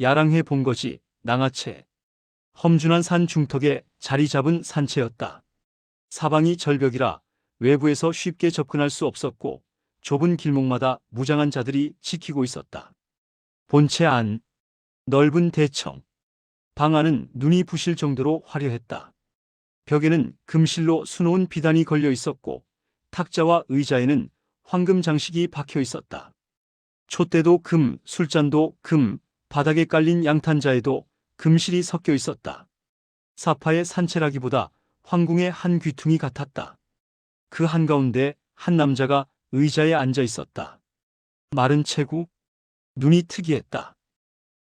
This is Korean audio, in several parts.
야랑해 본 거지, 낭아채. 험준한 산 중턱에 자리 잡은 산채였다. 사방이 절벽이라 외부에서 쉽게 접근할 수 없었고 좁은 길목마다 무장한 자들이 지키고 있었다. 본체 안, 넓은 대청. 방 안은 눈이 부실 정도로 화려했다. 벽에는 금실로 수놓은 비단이 걸려 있었고 탁자와 의자에는 황금 장식이 박혀 있었다. 촛대도 금, 술잔도 금, 바닥에 깔린 양탄자에도 금실이 섞여 있었다. 사파의 산채라기보다 황궁의 한 귀퉁이 같았다. 그 한가운데 한 남자가 의자에 앉아 있었다. 마른 체구, 눈이 특이했다.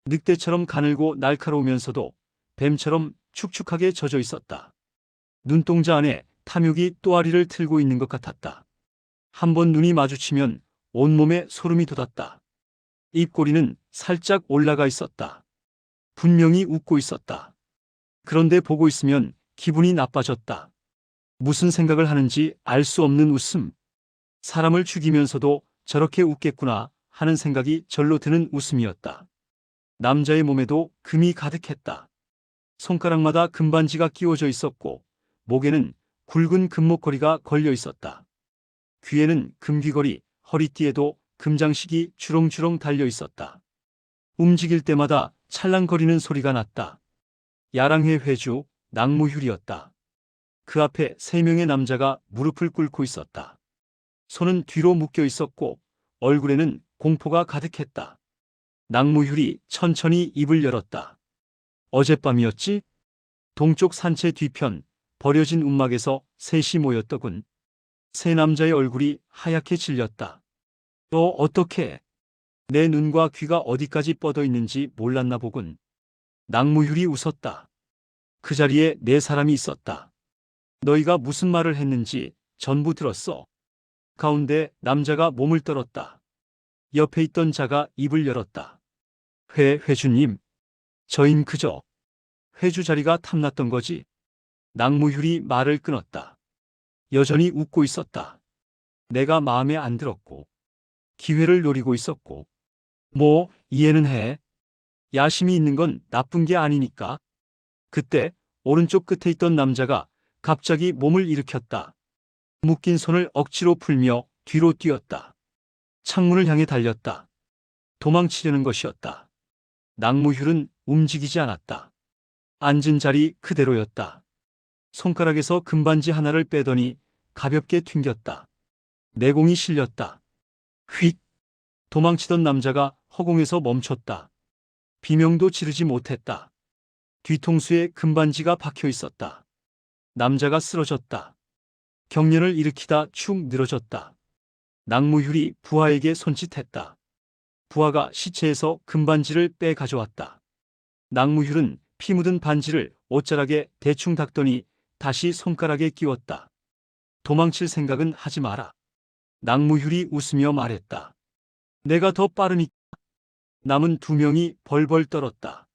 늑대처럼 가늘고 날카로우면서도 뱀처럼 축축하게 젖어 있었다. 눈동자 안에 탐욕이 또아리를 틀고 있는 것 같았다. 한번 눈이 마주치면 온몸에 소름이 돋았다. 입꼬리는 살짝 올라가 있었다. 분명히 웃고 있었다. 그런데 보고 있으면 기분이 나빠졌다. 무슨 생각을 하는지 알 수 없는 웃음. 사람을 죽이면서도 저렇게 웃겠구나 하는 생각이 절로 드는 웃음이었다. 남자의 몸에도 금이 가득했다. 손가락마다 금반지가 끼워져 있었고 목에는 굵은 금목걸이가 걸려 있었다. 귀에는 금귀걸이, 허리띠에도 금장식이 주렁주렁 달려 있었다. 움직일 때마다 찰랑거리는 소리가 났다. 야랑해 회주, 낭무휴리였다. 그 앞에 3명의 남자가 무릎을 꿇고 있었다. 손은 뒤로 묶여 있었고 얼굴에는 공포가 가득했다. 낭무휴리 천천히 입을 열었다. 어젯밤이었지? 동쪽 산채 뒤편 버려진 움막에서 셋이 모였더군. 세 남자의 얼굴이 하얗게 질렸다. 어떻게? 내 눈과 귀가 어디까지 뻗어 있는지 몰랐나 보군. 낭무휴리 웃었다. 그 자리에 4사람이 있었다. 너희가 무슨 말을 했는지 전부 들었어. 가운데 남자가 몸을 떨었다. 옆에 있던 자가 입을 열었다. 회주님. 저흰 그저 회주 자리가 탐났던 거지. 낭무휴리 말을 끊었다. 여전히 웃고 있었다. 내가 마음에 안 들었고 기회를 노리고 있었고 뭐 이해는 해. 야심이 있는 건 나쁜 게 아니니까. 그때 오른쪽 끝에 있던 남자가 갑자기 몸을 일으켰다. 묶인 손을 억지로 풀며 뒤로 뛰었다. 창문을 향해 달렸다. 도망치려는 것이었다. 낭무휴는 움직이지 않았다. 앉은 자리 그대로였다. 손가락에서 금반지 하나를 빼더니 가볍게 튕겼다. 내공이 실렸다. 휙! 도망치던 남자가 허공에서 멈췄다. 비명도 지르지 못했다. 뒤통수에 금반지가 박혀 있었다. 남자가 쓰러졌다. 경련을 일으키다 축 늘어졌다. 낭무휴리 부하에게 손짓했다. 부하가 시체에서 금반지를 빼 가져왔다. 낭무휴는 피 묻은 반지를 옷자락에 대충 닦더니 다시 손가락에 끼웠다. 도망칠 생각은 하지 마라. 낭무휴리 웃으며 말했다. 내가 더 빠르니까. 남은 2명이 벌벌 떨었다.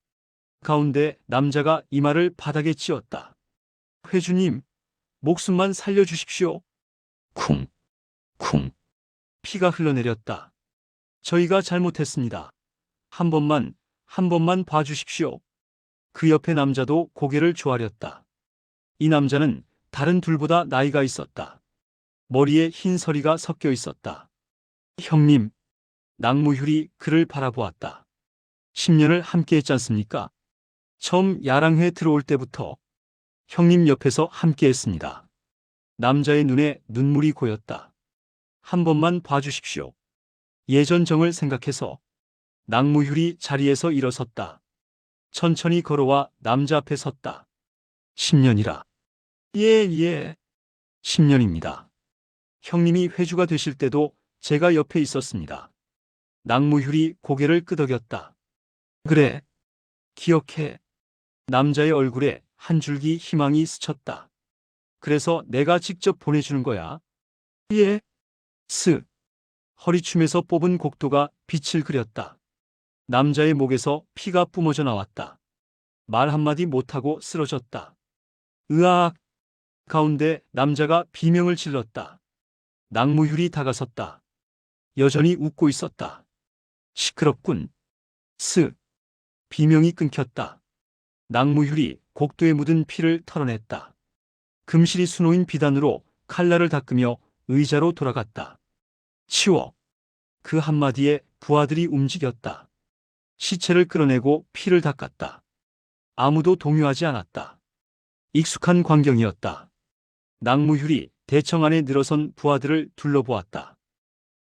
가운데 남자가 이마를 바닥에 찧었다. 회주님, 목숨만 살려주십시오. 쿵, 쿵. 피가 흘러내렸다. 저희가 잘못했습니다. 한 번만 봐주십시오. 그 옆에 남자도 고개를 조아렸다. 이 남자는 다른 둘보다 나이가 있었다. 머리에 흰 서리가 섞여 있었다. 형님, 낭무휴리 그를 바라보았다. 10년을 함께 했지 않습니까? 처음 야랑회 들어올 때부터 형님 옆에서 함께 했습니다. 남자의 눈에 눈물이 고였다. 한 번만 봐주십시오. 예전 정을 생각해서. 낭무휴리 자리에서 일어섰다. 천천히 걸어와 남자 앞에 섰다. 10년이라. 예. 10년입니다. 형님이 회주가 되실 때도 제가 옆에 있었습니다. 낭무휴리 고개를 끄덕였다. 그래. 기억해. 남자의 얼굴에 한 줄기 희망이 스쳤다. 그래서 내가 직접 보내주는 거야. 예. 허리춤에서 뽑은 곡도가 빛을 그렸다. 남자의 목에서 피가 뿜어져 나왔다. 말 한마디 못하고 쓰러졌다. 으악! 가운데 남자가 비명을 질렀다. 낭무휴리 다가섰다. 여전히 웃고 있었다. 시끄럽군. 비명이 끊겼다. 낭무휴리 곡도에 묻은 피를 털어냈다. 금실이 수놓인 비단으로 칼날을 닦으며 의자로 돌아갔다. 치워. 그 한마디에 부하들이 움직였다. 시체를 끌어내고 피를 닦았다. 아무도 동요하지 않았다. 익숙한 광경이었다. 낭무휴리 대청 안에 늘어선 부하들을 둘러보았다.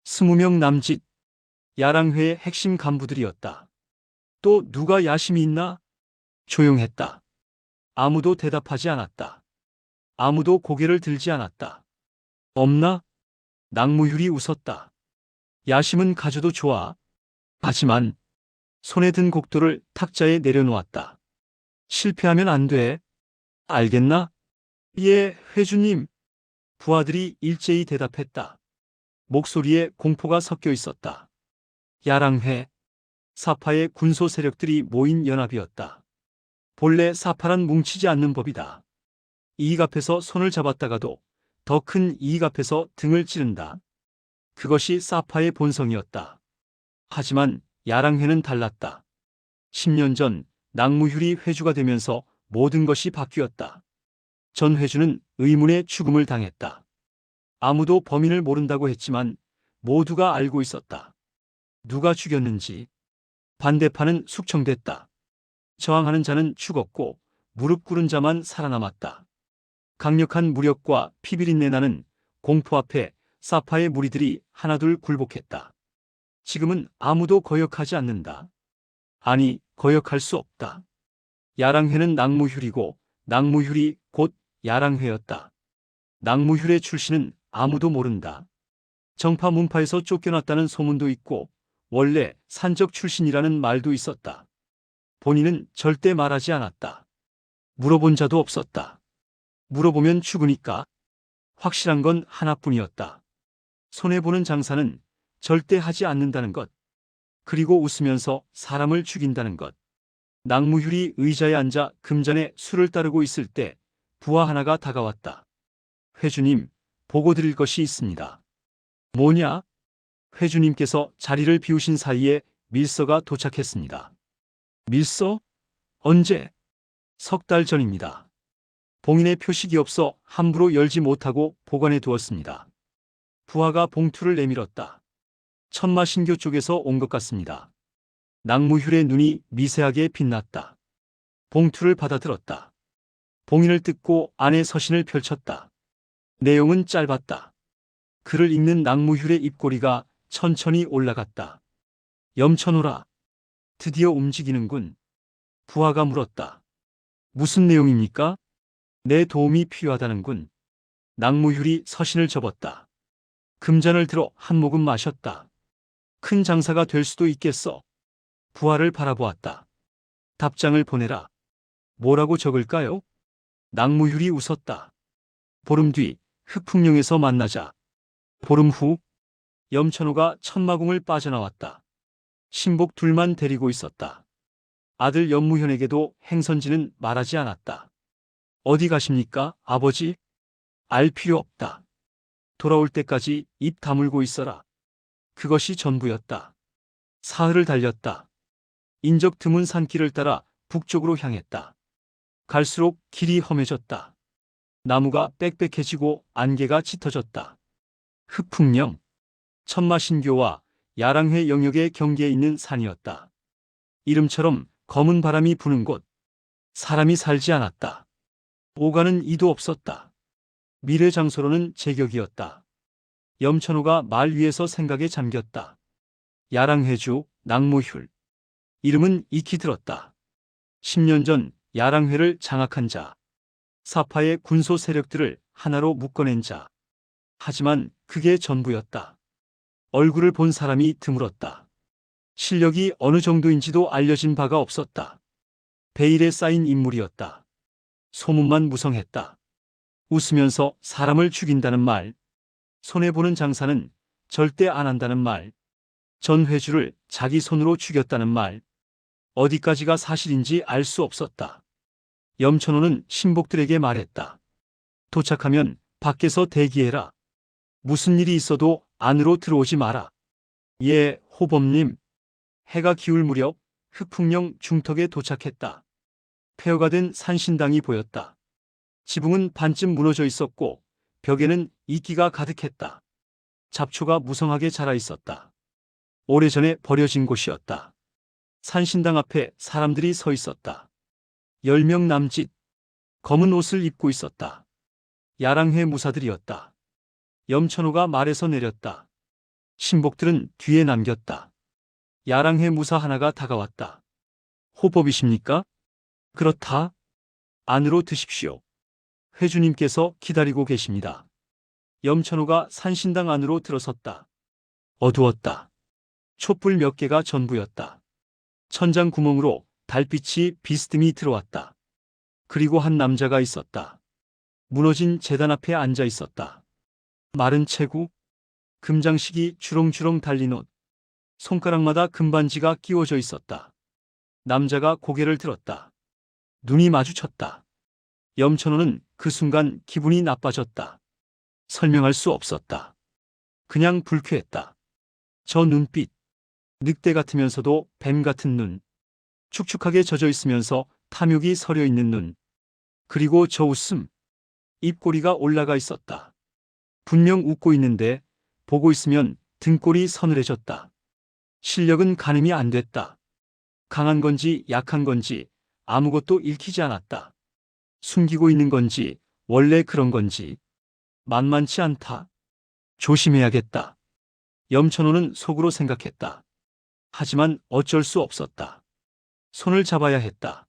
20명 남짓, 야랑회의 핵심 간부들이었다. 또 누가 야심이 있나? 조용했다. 아무도 대답하지 않았다. 아무도 고개를 들지 않았다. 없나? 낭무휴리 웃었다. 야심은 가져도 좋아. 하지만 손에 든 곡도를 탁자에 내려놓았다. 실패하면 안 돼. 알겠나? 예, 회주님. 부하들이 일제히 대답했다. 목소리에 공포가 섞여 있었다. 야랑회, 사파의 군소 세력들이 모인 연합이었다. 본래 사파란 뭉치지 않는 법이다. 이익 앞에서 손을 잡았다가도 더 큰 이익 앞에서 등을 찌른다. 그것이 사파의 본성이었다. 하지만 야랑회는 달랐다. 10년 전 낭무휴리 회주가 되면서 모든 것이 바뀌었다. 전 회주는 의문의 죽음을 당했다. 아무도 범인을 모른다고 했지만 모두가 알고 있었다. 누가 죽였는지. 반대파는 숙청됐다. 저항하는 자는 죽었고 무릎 꿇은 자만 살아남았다. 강력한 무력과 피비린내 나는 공포 앞에 사파의 무리들이 하나둘 굴복했다. 지금은 아무도 거역하지 않는다. 아니, 거역할 수 없다. 야랑회는 낭무휴리고 낭무휴리 곧 야랑회였다. 낭무휴의 출신은 아무도 모른다. 정파 문파에서 쫓겨났다는 소문도 있고 원래 산적 출신이라는 말도 있었다. 본인은 절대 말하지 않았다. 물어본 자도 없었다. 물어보면 죽으니까. 확실한 건 하나뿐이었다. 손해보는 장사는 절대 하지 않는다는 것. 그리고 웃으면서 사람을 죽인다는 것. 낭무휴리 의자에 앉아 금잔에 술을 따르고 있을 때 부하 하나가 다가왔다. 회주님, 보고 드릴 것이 있습니다. 뭐냐? 회주님께서 자리를 비우신 사이에 밀서가 도착했습니다. 밀서? 언제? 3달 전입니다. 봉인의 표식이 없어 함부로 열지 못하고 보관해 두었습니다. 부하가 봉투를 내밀었다. 천마신교 쪽에서 온 것 같습니다. 낭무휴의 눈이 미세하게 빛났다. 봉투를 받아들었다. 봉인을 뜯고 안에 서신을 펼쳤다. 내용은 짧았다. 글을 읽는 낭무휴의 입꼬리가 천천히 올라갔다. 염천호라. 드디어 움직이는군. 부하가 물었다. 무슨 내용입니까? 내 도움이 필요하다는군. 낭무휴이 서신을 접었다. 금잔을 들어 한 모금 마셨다. 큰 장사가 될 수도 있겠어. 부하를 바라보았다. 답장을 보내라. 뭐라고 적을까요? 낭무휴이 웃었다. 보름 뒤 흑풍령에서 만나자. 보름 후 염천호가 천마궁을 빠져나왔다. 신복 둘만 데리고 있었다. 아들 염무현에게도 행선지는 말하지 않았다. 어디 가십니까, 아버지? 알 필요 없다. 돌아올 때까지 입 다물고 있어라. 그것이 전부였다. 사흘을 달렸다. 인적 드문 산길을 따라 북쪽으로 향했다. 갈수록 길이 험해졌다. 나무가 빽빽해지고 안개가 짙어졌다. 흑풍령, 천마신교와 야랑회 영역의 경계에 있는 산이었다. 이름처럼 검은 바람이 부는 곳. 사람이 살지 않았다. 오가는 이도 없었다. 미래 장소로는 제격이었다. 염천호가 말 위에서 생각에 잠겼다. 야랑회주 낭무휴. 이름은 익히 들었다. 10년 전 야랑회를 장악한 자. 사파의 군소 세력들을 하나로 묶어낸 자. 하지만 그게 전부였다. 얼굴을 본 사람이 드물었다. 실력이 어느 정도인지도 알려진 바가 없었다. 베일에 쌓인 인물이었다. 소문만 무성했다. 웃으면서 사람을 죽인다는 말, 손해보는 장사는 절대 안 한다는 말, 전 회주를 자기 손으로 죽였다는 말, 어디까지가 사실인지 알 수 없었다. 염천호는 신복들에게 말했다. 도착하면 밖에서 대기해라. 무슨 일이 있어도 안으로 들어오지 마라. 예, 호범님. 해가 기울 무렵 흑풍령 중턱에 도착했다. 폐허가 된 산신당이 보였다. 지붕은 반쯤 무너져 있었고 벽에는 이끼가 가득했다. 잡초가 무성하게 자라 있었다. 오래전에 버려진 곳이었다. 산신당 앞에 사람들이 서 있었다. 10명 남짓. 검은 옷을 입고 있었다. 야랑회 무사들이었다. 염천호가 말에서 내렸다. 신복들은 뒤에 남겼다. 야랑회 무사 하나가 다가왔다. 호법이십니까? 그렇다. 안으로 드십시오. 회주님께서 기다리고 계십니다. 염천호가 산신당 안으로 들어섰다. 어두웠다. 촛불 몇 개가 전부였다. 천장 구멍으로 달빛이 비스듬히 들어왔다. 그리고 한 남자가 있었다. 무너진 제단 앞에 앉아 있었다. 마른 체구, 금장식이 주렁주렁 달린 옷, 손가락마다 금반지가 끼워져 있었다. 남자가 고개를 들었다. 눈이 마주쳤다. 염천호는 그 순간 기분이 나빠졌다. 설명할 수 없었다. 그냥 불쾌했다. 저 눈빛, 늑대 같으면서도 뱀 같은 눈, 축축하게 젖어 있으면서 탐욕이 서려 있는 눈, 그리고 저 웃음, 입꼬리가 올라가 있었다. 분명 웃고 있는데 보고 있으면 등골이 서늘해졌다. 실력은 가늠이 안 됐다. 강한 건지 약한 건지 아무것도 읽히지 않았다. 숨기고 있는 건지 원래 그런 건지 만만치 않다. 조심해야겠다. 염천호는 속으로 생각했다. 하지만 어쩔 수 없었다. 손을 잡아야 했다.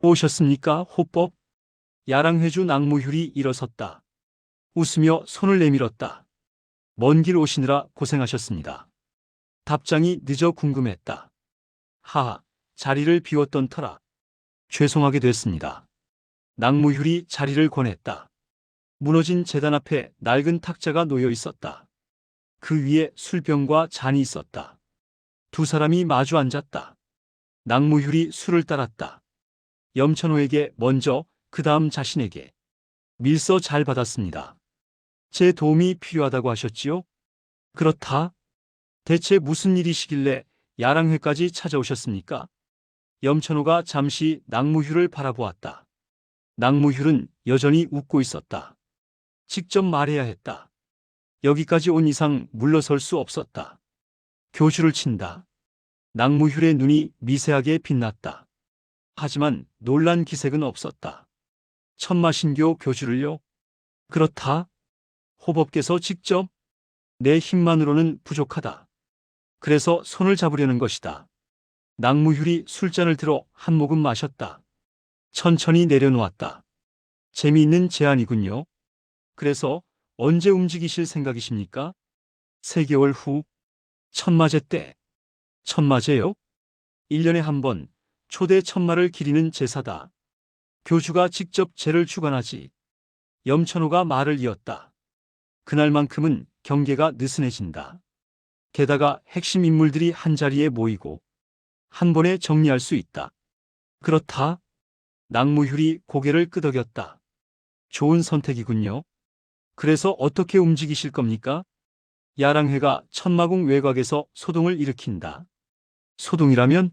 오셨습니까, 호법? 야랑회주 낭무휴리 일어섰다. 웃으며 손을 내밀었다. 먼 길 오시느라 고생하셨습니다. 답장이 늦어 궁금했다. 하하, 자리를 비웠던 터라. 죄송하게 됐습니다. 낭무휴리 자리를 권했다. 무너진 제단 앞에 낡은 탁자가 놓여 있었다. 그 위에 술병과 잔이 있었다. 두 사람이 마주 앉았다. 낭무휴리 술을 따랐다. 염천호에게 먼저, 그 다음 자신에게. 밀서 잘 받았습니다. 제 도움이 필요하다고 하셨지요? 그렇다. 대체 무슨 일이시길래 야랑회까지 찾아오셨습니까? 염천호가 잠시 낭무휴를 바라보았다. 낭무휴는 여전히 웃고 있었다. 직접 말해야 했다. 여기까지 온 이상 물러설 수 없었다. 교주를 친다. 낭무휴의 눈이 미세하게 빛났다. 하지만 놀란 기색은 없었다. 천마신교 교주를요? 그렇다. 호법께서 직접? 내 힘만으로는 부족하다. 그래서 손을 잡으려는 것이다. 낭무휴이 술잔을 들어 한 모금 마셨다. 천천히 내려놓았다. 재미있는 제안이군요. 그래서 언제 움직이실 생각이십니까? 3개월 후. 천마제 때. 천마제요? 1년에 한 번 초대 천마를 기리는 제사다. 교주가 직접 제를 주관하지. 염천호가 말을 이었다. 그날만큼은 경계가 느슨해진다. 게다가 핵심 인물들이 한자리에 모이고 한 번에 정리할 수 있다. 그렇다. 낭무휴이 고개를 끄덕였다. 좋은 선택이군요. 그래서 어떻게 움직이실 겁니까? 야랑회가 천마궁 외곽에서 소동을 일으킨다. 소동이라면?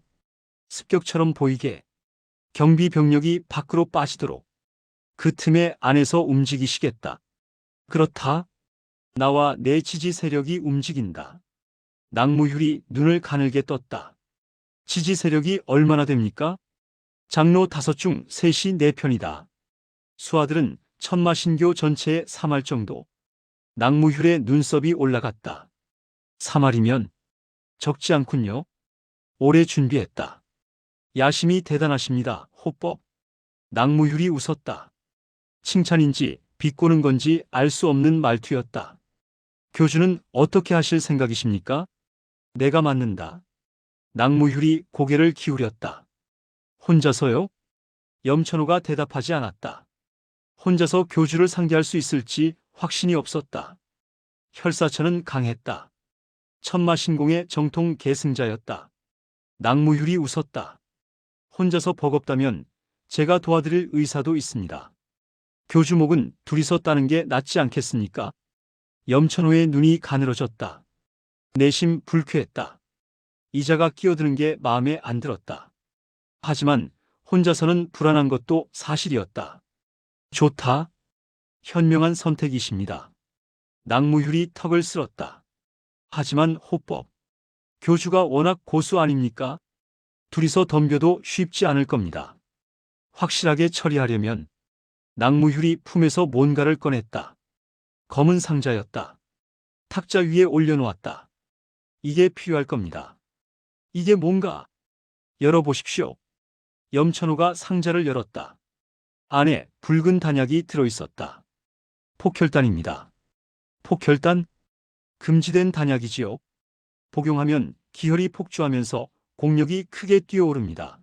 습격처럼 보이게. 경비 병력이 밖으로 빠지도록. 그 틈에 안에서 움직이시겠다. 그렇다. 나와 내 지지 세력이 움직인다. 낭무휴이 눈을 가늘게 떴다. 지지 세력이 얼마나 됩니까? 장로 5 중 3이 내 편이다. 수하들은 천마신교 전체의 3할 정도. 낭무휴의 눈썹이 올라갔다. 3할이면 적지 않군요. 오래 준비했다. 야심이 대단하십니다, 호법. 낭무휴이 웃었다. 칭찬인지 비꼬는 건지 알 수 없는 말투였다. 교주는 어떻게 하실 생각이십니까? 내가 맡는다. 낭무휴이 고개를 기울였다. 혼자서요? 염천호가 대답하지 않았다. 혼자서 교주를 상대할 수 있을지 확신이 없었다. 혈사천은 강했다. 천마신공의 정통 계승자였다. 낭무휴이 웃었다. 혼자서 버겁다면 제가 도와드릴 의사도 있습니다. 교주목은 둘이서 따는 게 낫지 않겠습니까? 염천호의 눈이 가늘어졌다. 내심 불쾌했다. 이자가 끼어드는 게 마음에 안 들었다. 하지만 혼자서는 불안한 것도 사실이었다. 좋다. 현명한 선택이십니다. 낙무휼이 턱을 쓸었다. 하지만 호법. 교주가 워낙 고수 아닙니까? 둘이서 덤벼도 쉽지 않을 겁니다. 확실하게 처리하려면 낙무휼이 품에서 뭔가를 꺼냈다. 검은 상자였다. 탁자 위에 올려놓았다. 이게 필요할 겁니다. 이게 뭔가? 열어보십시오. 염천호가 상자를 열었다. 안에 붉은 단약이 들어있었다. 폭혈단입니다. 폭혈단? 금지된 단약이지요. 복용하면 기혈이 폭주하면서 공력이 크게 뛰어오릅니다.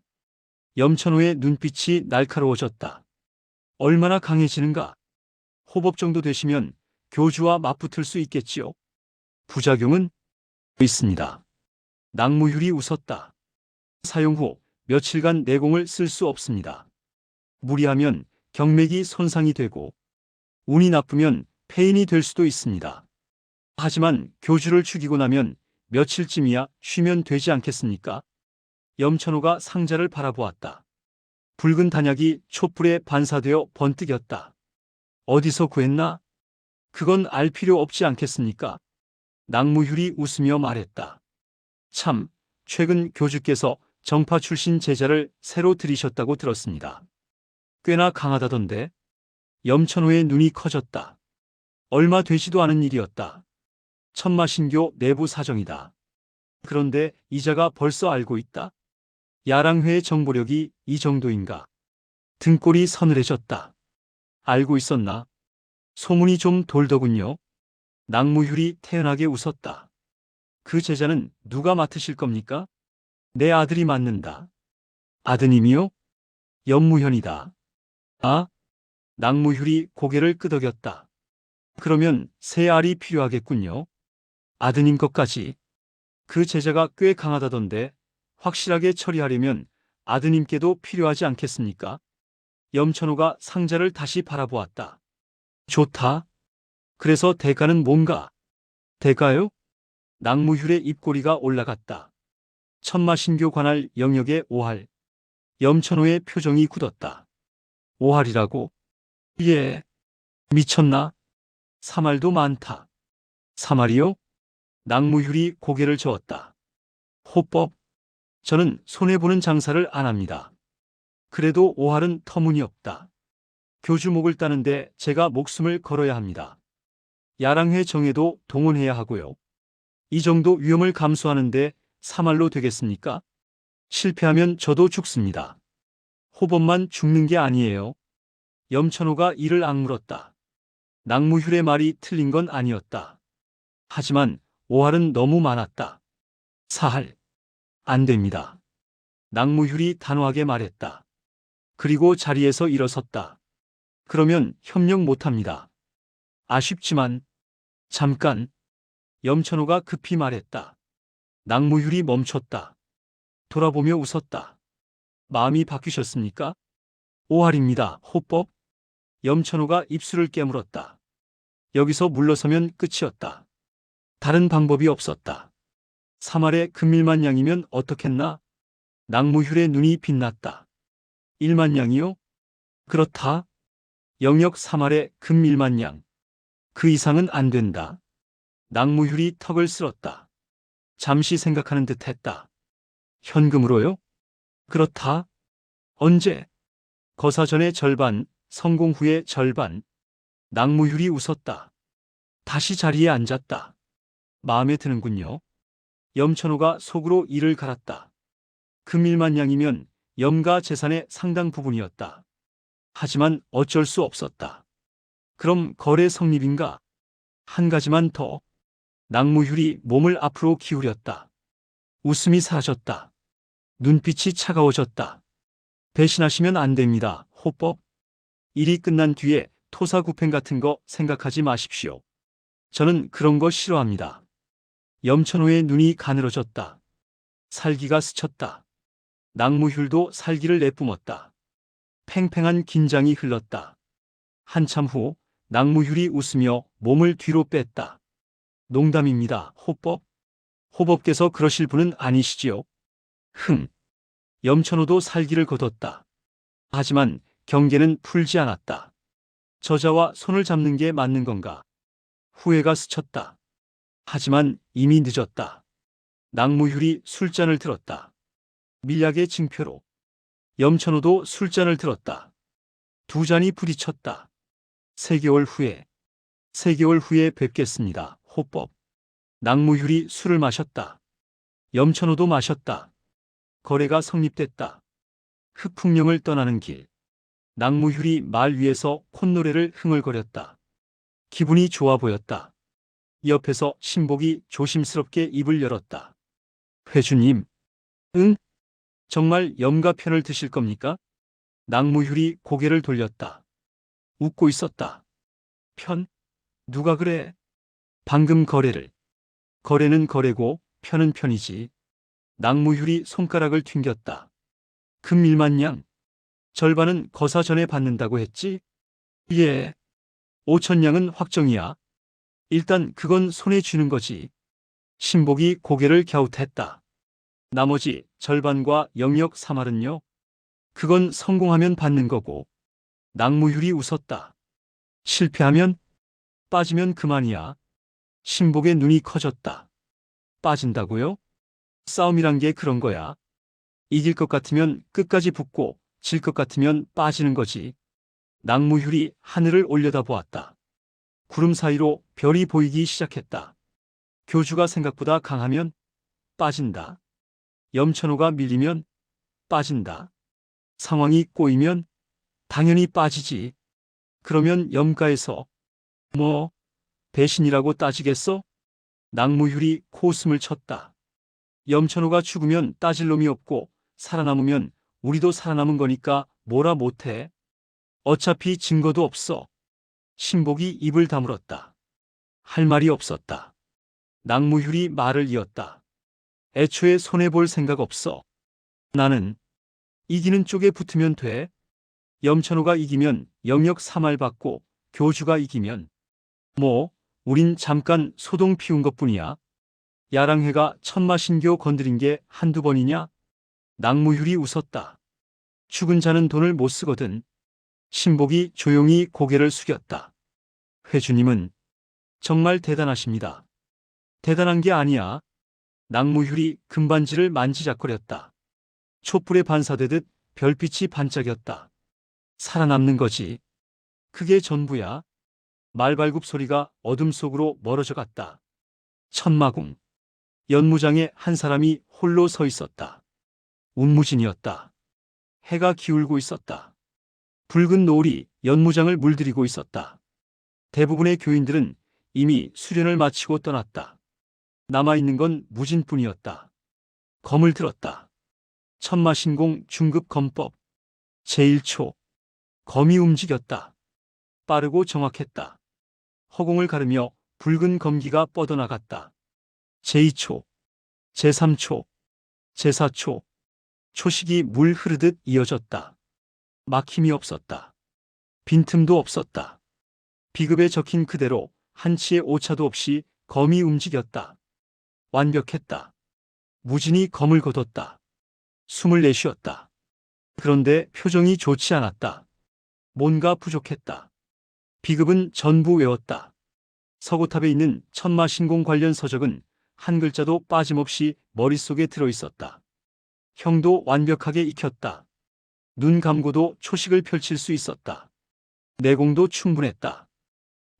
염천호의 눈빛이 날카로워졌다. 얼마나 강해지는가? 호법 정도 되시면 교주와 맞붙을 수 있겠지요. 부작용은 있습니다. 낙무휼이 웃었다. 사용 후 며칠간 내공을 쓸 수 없습니다. 무리하면 경맥이 손상이 되고 운이 나쁘면 폐인이 될 수도 있습니다. 하지만 교주를 죽이고 나면 며칠쯤이야 쉬면 되지 않겠습니까? 염천호가 상자를 바라보았다. 붉은 단약이 촛불에 반사되어 번뜩였다. 어디서 구했나? 그건 알 필요 없지 않겠습니까? 낙무휼이 웃으며 말했다. 참, 최근 교주께서 정파 출신 제자를 새로 들이셨다고 들었습니다. 꽤나 강하다던데? 염천호의 눈이 커졌다. 얼마 되지도 않은 일이었다. 천마신교 내부 사정이다. 그런데 이자가 벌써 알고 있다? 야랑회의 정보력이 이 정도인가? 등골이 서늘해졌다. 알고 있었나? 소문이 좀 돌더군요. 낙무휼이 태연하게 웃었다. 그 제자는 누가 맡으실 겁니까? 내 아들이 맡는다. 아드님이요? 연무현이다. 아? 낙무휼이 고개를 끄덕였다. 그러면 새 알이 필요하겠군요. 아드님 것까지. 그 제자가 꽤 강하다던데 확실하게 처리하려면 아드님께도 필요하지 않겠습니까? 염천호가 상자를 다시 바라보았다. 좋다. 그래서 대가는 뭔가? 대가요? 낙무휼의 입꼬리가 올라갔다. 천마신교 관할 영역의 5할. 염천호의 표정이 굳었다. 5할이라고? 예. 미쳤나? 3할도 많다. 3할이요? 낙무휼이 고개를 저었다. 호법. 저는 손해보는 장사를 안 합니다. 그래도 5할은 터무니없다. 교주 목을 따는데 제가 목숨을 걸어야 합니다. 야랑회 정에도 동원해야 하고요. 이 정도 위험을 감수하는데 3할로 되겠습니까? 실패하면 저도 죽습니다. 호법만 죽는 게 아니에요. 염천호가 이를 악물었다. 낙무휼의 말이 틀린 건 아니었다. 하지만 5할은 너무 많았다. 4할. 안 됩니다. 낙무휼이 단호하게 말했다. 그리고 자리에서 일어섰다. 그러면 협력 못합니다. 아쉽지만. 잠깐. 염천호가 급히 말했다. 낙무휼이 멈췄다. 돌아보며 웃었다. 마음이 바뀌셨습니까? 5할입니다. 호법. 염천호가 입술을 깨물었다. 여기서 물러서면 끝이었다. 다른 방법이 없었다. 3할에 금일만 양이면 어떻겠나? 낙무휼의 눈이 빛났다. 1만 양이요? 그렇다. 영역 3할에 금 1만 양. 그 이상은 안 된다. 낙무휼이 턱을 쓸었다. 잠시 생각하는 듯 했다. 현금으로요? 그렇다. 언제? 거사 전의 절반, 성공 후의 절반. 낙무휼이 웃었다. 다시 자리에 앉았다. 마음에 드는군요. 염천호가 속으로 이를 갈았다. 금 1만 양이면 염가 재산의 상당 부분이었다. 하지만 어쩔 수 없었다. 그럼 거래 성립인가? 한 가지만 더. 낙무휼이 몸을 앞으로 기울였다. 웃음이 사라졌다. 눈빛이 차가워졌다. 배신하시면 안 됩니다. 호법. 일이 끝난 뒤에 토사구팽 같은 거 생각하지 마십시오. 저는 그런 거 싫어합니다. 염천호의 눈이 가늘어졌다. 살기가 스쳤다. 낙무휼도 살기를 내뿜었다. 팽팽한 긴장이 흘렀다. 한참 후 낙무휼이 웃으며 몸을 뒤로 뺐다. 농담입니다. 호법. 호법께서 그러실 분은 아니시지요. 흥. 염천호도 살기를 거뒀다. 하지만 경계는 풀지 않았다. 저자와 손을 잡는 게 맞는 건가? 후회가 스쳤다. 하지만 이미 늦었다. 낭무휴리 술잔을 들었다. 밀약의 징표로. 염천호도 술잔을 들었다. 두 잔이 부딪혔다. 3개월 후에. 3개월 후에 뵙겠습니다. 호법. 낭무휴리 술을 마셨다. 염천호도 마셨다. 거래가 성립됐다. 흑풍령을 떠나는 길. 낭무휴리 말 위에서 콧노래를 흥얼거렸다. 기분이 좋아 보였다. 옆에서 신복이 조심스럽게 입을 열었다. 회주님. 응? 정말 염가편을 드실 겁니까? 낭무휴리 고개를 돌렸다. 웃고 있었다. 편? 누가 그래? 방금 거래를. 거래는 거래고 편은 편이지. 낭무휴리 손가락을 튕겼다. 금 1만냥. 절반은 거사 전에 받는다고 했지? 예. 5천냥은 확정이야. 일단 그건 손에 쥐는 거지. 신복이 고개를 갸웃했다. 나머지 절반과 영역 3할은요? 그건 성공하면 받는 거고. 낭무휴리 웃었다. 실패하면? 빠지면 그만이야. 신복의 눈이 커졌다. 빠진다고요? 싸움이란 게 그런 거야. 이길 것 같으면 끝까지 붙고 질 것 같으면 빠지는 거지. 낭무휴리 하늘을 올려다보았다. 구름 사이로 별이 보이기 시작했다. 교주가 생각보다 강하면 빠진다. 염천호가 밀리면 빠진다. 상황이 꼬이면 당연히 빠지지. 그러면 염가에서 뭐 배신이라고 따지겠어? 낭무휴리 코웃음을 쳤다. 염천호가 죽으면 따질 놈이 없고 살아남으면 우리도 살아남은 거니까 뭐라 못해. 어차피 증거도 없어. 신복이 입을 다물었다. 할 말이 없었다. 낭무휴리 말을 이었다. 애초에 손해볼 생각 없어. 나는 이기는 쪽에 붙으면 돼. 염천호가 이기면 영역 3할 받고 교주가 이기면 뭐 우린 잠깐 소동 피운 것뿐이야. 야랑해가 천마신교 건드린 게 한두 번이냐? 낭무휴리 웃었다. 죽은 자는 돈을 못 쓰거든. 신복이 조용히 고개를 숙였다. 회주님은 정말 대단하십니다. 대단한 게 아니야. 낭무휴리 금반지를 만지작거렸다. 촛불에 반사되듯 별빛이 반짝였다. 살아남는 거지. 그게 전부야. 말발굽 소리가 어둠 속으로 멀어져 갔다. 천마궁. 연무장에 한 사람이 홀로 서 있었다. 운무진이었다. 해가 기울고 있었다. 붉은 노을이 연무장을 물들이고 있었다. 대부분의 교인들은 이미 수련을 마치고 떠났다. 남아있는 건 무진뿐이었다. 검을 들었다. 천마신공 중급 검법. 제1초. 검이 움직였다. 빠르고 정확했다. 허공을 가르며 붉은 검기가 뻗어나갔다. 제2초. 제3초. 제4초. 초식이 물 흐르듯 이어졌다. 막힘이 없었다. 빈틈도 없었다. 비급에 적힌 그대로 한치의 오차도 없이 검이 움직였다. 완벽했다. 무진이 검을 걷었다. 숨을 내쉬었다. 그런데 표정이 좋지 않았다. 뭔가 부족했다. 비급은 전부 외웠다. 서구탑에 있는 천마신공 관련 서적은 한 글자도 빠짐없이 머릿속에 들어있었다. 형도 완벽하게 익혔다. 눈 감고도 초식을 펼칠 수 있었다. 내공도 충분했다.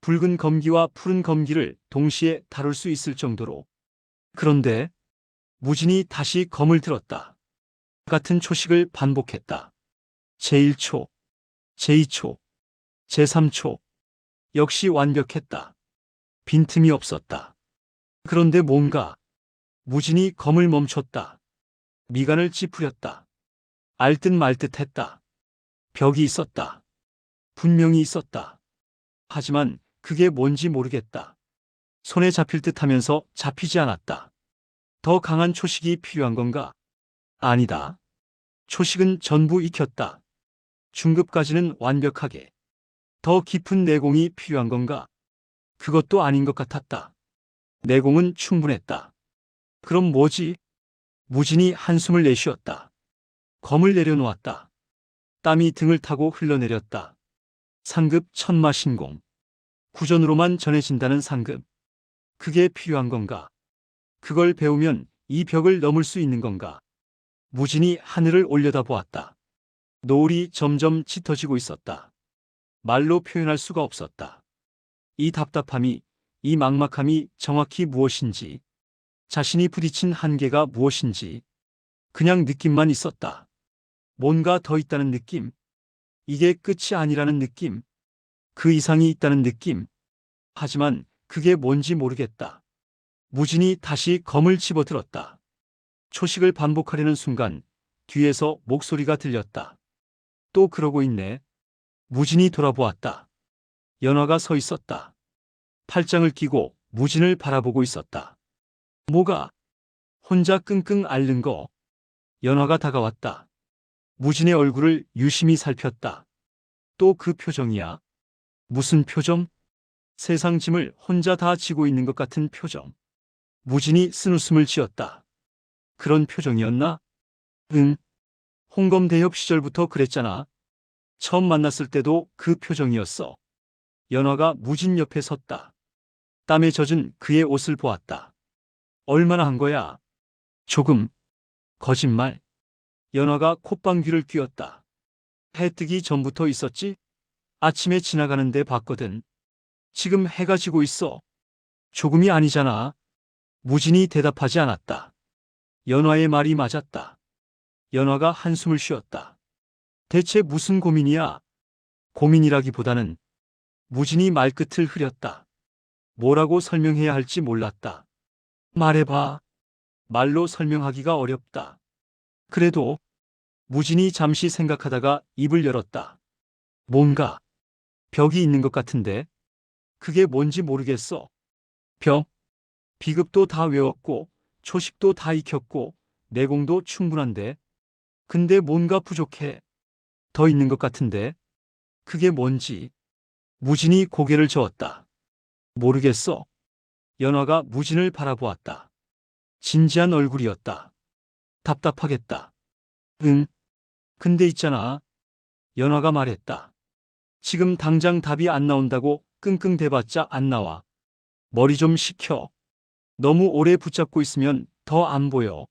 붉은 검기와 푸른 검기를 동시에 다룰 수 있을 정도로. 그런데 무진이 다시 검을 들었다. 같은 초식을 반복했다. 제1초, 제2초, 제3초. 역시 완벽했다. 빈틈이 없었다. 그런데 뭔가 무진이 검을 멈췄다. 미간을 찌푸렸다. 알듯 말듯 했다. 벽이 있었다. 분명히 있었다. 하지만 그게 뭔지 모르겠다. 손에 잡힐 듯 하면서 잡히지 않았다. 더 강한 초식이 필요한 건가? 아니다. 초식은 전부 익혔다. 중급까지는 완벽하게. 더 깊은 내공이 필요한 건가? 그것도 아닌 것 같았다. 내공은 충분했다. 그럼 뭐지? 무진이 한숨을 내쉬었다. 검을 내려놓았다. 땀이 등을 타고 흘러내렸다. 상급 천마신공. 구전으로만 전해진다는 상급. 그게 필요한 건가? 그걸 배우면 이 벽을 넘을 수 있는 건가? 무진이 하늘을 올려다보았다. 노을이 점점 짙어지고 있었다. 말로 표현할 수가 없었다. 이 답답함이, 이 막막함이 정확히 무엇인지, 자신이 부딪힌 한계가 무엇인지, 그냥 느낌만 있었다. 뭔가 더 있다는 느낌, 이게 끝이 아니라는 느낌, 그 이상이 있다는 느낌. 하지만 그게 뭔지 모르겠다. 무진이 다시 검을 집어들었다. 초식을 반복하려는 순간 뒤에서 목소리가 들렸다. 또 그러고 있네. 무진이 돌아보았다. 연화가 서 있었다. 팔짱을 끼고 무진을 바라보고 있었다. 뭐가? 혼자 끙끙 앓는 거. 연화가 다가왔다. 무진의 얼굴을 유심히 살폈다. 또 그 표정이야. 무슨 표정? 세상 짐을 혼자 다 지고 있는 것 같은 표정. 무진이 쓴웃음을 지었다. 그런 표정이었나? 응. 홍검대협 시절부터 그랬잖아. 처음 만났을 때도 그 표정이었어. 연화가 무진 옆에 섰다. 땀에 젖은 그의 옷을 보았다. 얼마나 한 거야? 조금. 거짓말. 연화가 콧방귀를 뀌었다. 해 뜨기 전부터 있었지? 아침에 지나가는데 봤거든. 지금 해가 지고 있어. 조금이 아니잖아. 무진이 대답하지 않았다. 연화의 말이 맞았다. 연화가 한숨을 쉬었다. 대체 무슨 고민이야? 고민이라기보다는 무진이 말끝을 흐렸다. 뭐라고 설명해야 할지 몰랐다. 말해봐. 말로 설명하기가 어렵다. 그래도 무진이 잠시 생각하다가 입을 열었다. 뭔가 벽이 있는 것 같은데 그게 뭔지 모르겠어. 벽? 비급도 다 외웠고 초식도 다 익혔고 내공도 충분한데 근데 뭔가 부족해. 더 있는 것 같은데 그게 뭔지. 무진이 고개를 저었다. 모르겠어. 연화가 무진을 바라보았다. 진지한 얼굴이었다. 답답하겠다. 응. 근데 있잖아. 연화가 말했다. 지금 당장 답이 안 나온다고 끙끙대봤자 안 나와. 머리 좀 식혀. 너무 오래 붙잡고 있으면 더 안 보여.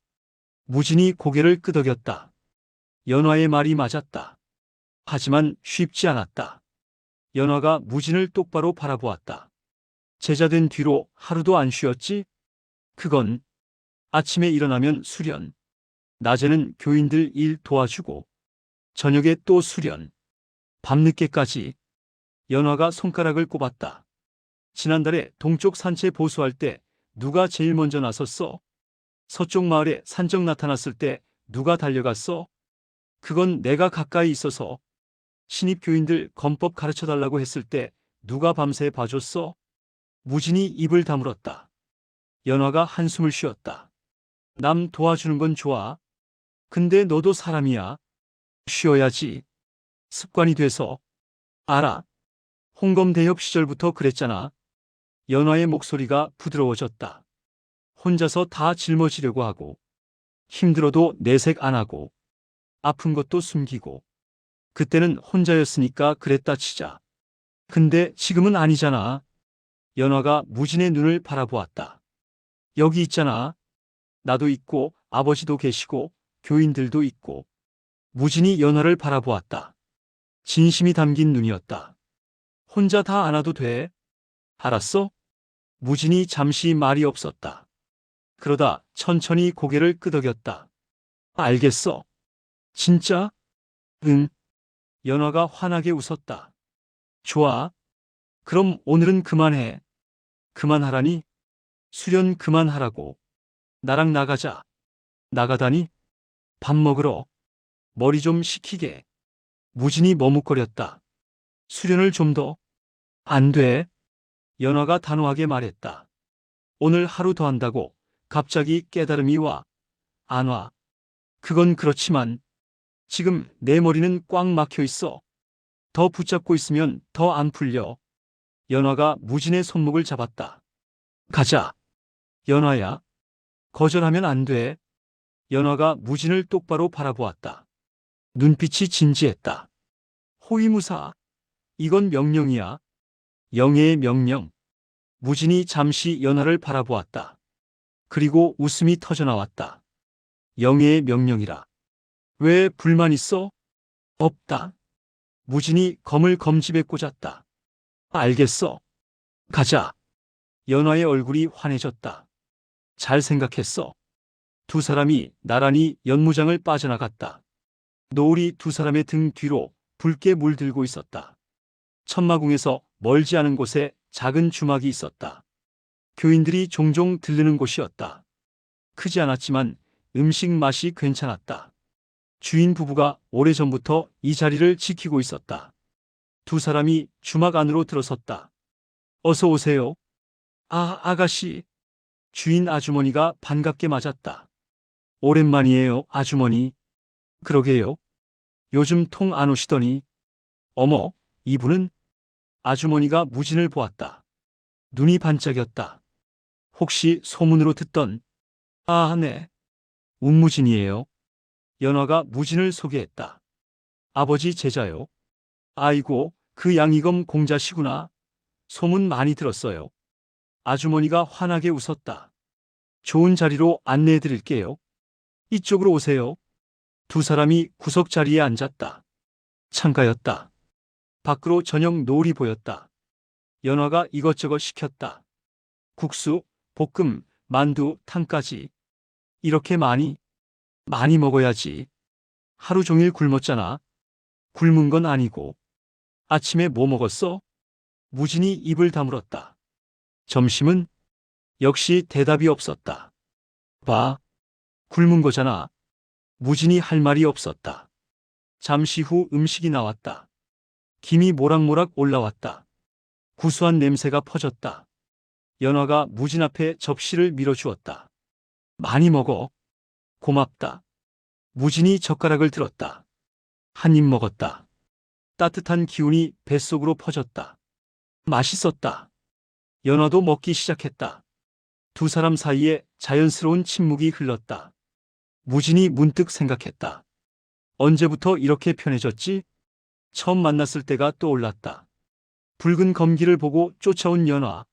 무진이 고개를 끄덕였다. 연화의 말이 맞았다. 하지만 쉽지 않았다. 연화가 무진을 똑바로 바라보았다. 제자된 뒤로 하루도 안 쉬었지? 그건 아침에 일어나면 수련, 낮에는 교인들 일 도와주고, 저녁에 또 수련, 밤늦게까지. 연화가 손가락을 꼽았다. 지난달에 동쪽 산채 보수할 때 누가 제일 먼저 나섰어? 서쪽 마을에 산적 나타났을 때 누가 달려갔어? 그건 내가 가까이 있어서. 신입 교인들 검법 가르쳐달라고 했을 때 누가 밤새 봐줬어? 무진이 입을 다물었다. 연화가 한숨을 쉬었다. 남 도와주는 건 좋아. 근데 너도 사람이야. 쉬어야지. 습관이 돼서. 알아. 홍검대협 시절부터 그랬잖아. 연화의 목소리가 부드러워졌다. 혼자서 다 짊어지려고 하고, 힘들어도 내색 안 하고, 아픈 것도 숨기고. 그때는 혼자였으니까 그랬다 치자. 근데 지금은 아니잖아. 연화가 무진의 눈을 바라보았다. 여기 있잖아. 나도 있고 아버지도 계시고 교인들도 있고. 무진이 연화를 바라보았다. 진심이 담긴 눈이었다. 혼자 다 안아도 돼. 알았어? 무진이 잠시 말이 없었다. 그러다 천천히 고개를 끄덕였다. 알겠어. 진짜? 응. 연화가 환하게 웃었다. 좋아. 그럼 오늘은 그만해. 그만하라니? 수련 그만하라고. 나랑 나가자. 나가다니? 밥 먹으러. 머리 좀 식히게. 무진이 머뭇거렸다. 수련을 좀 더. 안 돼. 연화가 단호하게 말했다. 오늘 하루 더 한다고 갑자기 깨달음이 와. 안 와. 그건 그렇지만 지금 내 머리는 꽉 막혀 있어. 더 붙잡고 있으면 더 안 풀려. 연화가 무진의 손목을 잡았다. 가자. 연화야. 거절하면 안 돼. 연화가 무진을 똑바로 바라보았다. 눈빛이 진지했다. 호위무사, 이건 명령이야. 영예의 명령. 무진이 잠시 연화를 바라보았다. 그리고 웃음이 터져나왔다. 영예의 명령이라. 왜 불만 있어? 없다. 무진이 검을 검집에 꽂았다. 알겠어. 가자. 연화의 얼굴이 환해졌다. 잘 생각했어. 두 사람이 나란히 연무장을 빠져나갔다. 노을이 두 사람의 등 뒤로 붉게 물들고 있었다. 천마궁에서 멀지 않은 곳에 작은 주막이 있었다. 교인들이 종종 들르는 곳이었다. 크지 않았지만 음식 맛이 괜찮았다. 주인 부부가 오래전부터 이 자리를 지키고 있었다. 두 사람이 주막 안으로 들어섰다. 어서 오세요. 아, 아가씨. 주인 아주머니가 반갑게 맞았다. 오랜만이에요, 아주머니. 그러게요. 요즘 통 안 오시더니. 어머, 이분은? 아주머니가 무진을 보았다. 눈이 반짝였다. 혹시 소문으로 듣던? 아, 네. 운무진이에요. 연화가 무진을 소개했다. 아버지 제자요. 아이고, 그 양이검 공자시구나. 소문 많이 들었어요. 아주머니가 환하게 웃었다. 좋은 자리로 안내해 드릴게요. 이쪽으로 오세요. 두 사람이 구석 자리에 앉았다. 창가였다. 밖으로 저녁 노을이 보였다. 연화가 이것저것 시켰다. 국수, 볶음, 만두, 탕까지. 이렇게 많이 먹어야지. 하루 종일 굶었잖아. 굶은 건 아니고. 아침에 뭐 먹었어? 무진이 입을 다물었다. 점심은? 역시 대답이 없었다. 봐. 굶은 거잖아. 무진이 할 말이 없었다. 잠시 후 음식이 나왔다. 김이 모락모락 올라왔다. 구수한 냄새가 퍼졌다. 연화가 무진 앞에 접시를 밀어주었다. 많이 먹어. 고맙다. 무진이 젓가락을 들었다. 한 입 먹었다. 따뜻한 기운이 뱃속으로 퍼졌다. 맛있었다. 연화도 먹기 시작했다. 두 사람 사이에 자연스러운 침묵이 흘렀다. 무진이 문득 생각했다. 언제부터 이렇게 편해졌지? 처음 만났을 때가 떠올랐다. 붉은 검기를 보고 쫓아온 연화.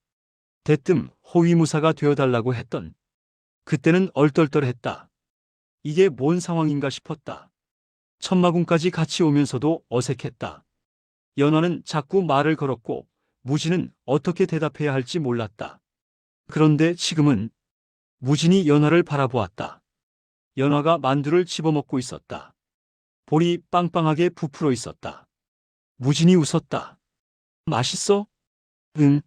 대뜸 호위무사가 되어달라고 했던. 그때는 얼떨떨했다. 이게 뭔 상황인가 싶었다. 천마궁까지 같이 오면서도 어색했다. 연화는 자꾸 말을 걸었고 무진은 어떻게 대답해야 할지 몰랐다. 그런데 지금은 무진이 연화를 바라보았다. 연화가 만두를 집어먹고 있었다. 볼이 빵빵하게 부풀어 있었다. 무진이 웃었다. 맛있어? 응.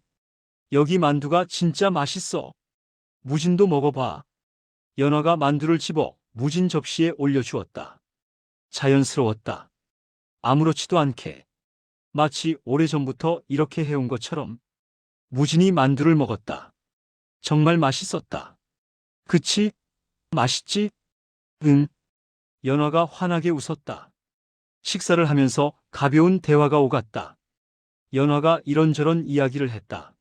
여기 만두가 진짜 맛있어. 무진도 먹어봐. 연화가 만두를 집어 무진 접시에 올려주었다. 자연스러웠다. 아무렇지도 않게. 마치 오래전부터 이렇게 해온 것처럼. 무진이 만두를 먹었다. 정말 맛있었다. 그치? 맛있지? 응. 연화가 환하게 웃었다. 식사를 하면서 가벼운 대화가 오갔다. 연화가 이런저런 이야기를 했다.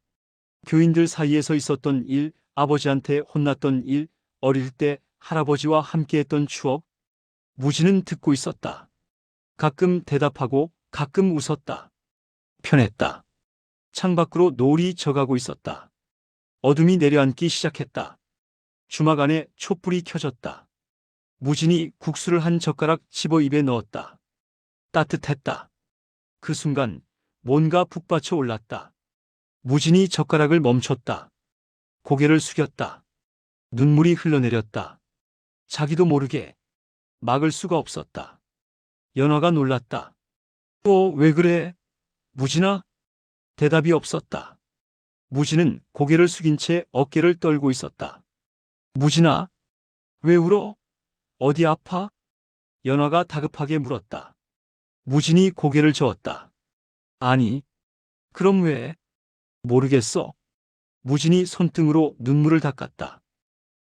교인들 사이에서 있었던 일, 아버지한테 혼났던 일, 어릴 때 할아버지와 함께했던 추억. 무진은 듣고 있었다. 가끔 대답하고 가끔 웃었다. 편했다. 창밖으로 노을이 져가고 있었다. 어둠이 내려앉기 시작했다. 주막 안에 촛불이 켜졌다. 무진이 국수를 한 젓가락 집어 입에 넣었다. 따뜻했다. 그 순간 뭔가 북받쳐 올랐다. 무진이 젓가락을 멈췄다. 고개를 숙였다. 눈물이 흘러내렸다. 자기도 모르게 막을 수가 없었다. 연화가 놀랐다. 왜 그래? 무진아? 대답이 없었다. 무진은 고개를 숙인 채 어깨를 떨고 있었다. 무진아, 왜 울어? 어디 아파? 연화가 다급하게 물었다. 무진이 고개를 저었다. 아니, 그럼 왜? 모르겠어. 무진이 손등으로 눈물을 닦았다.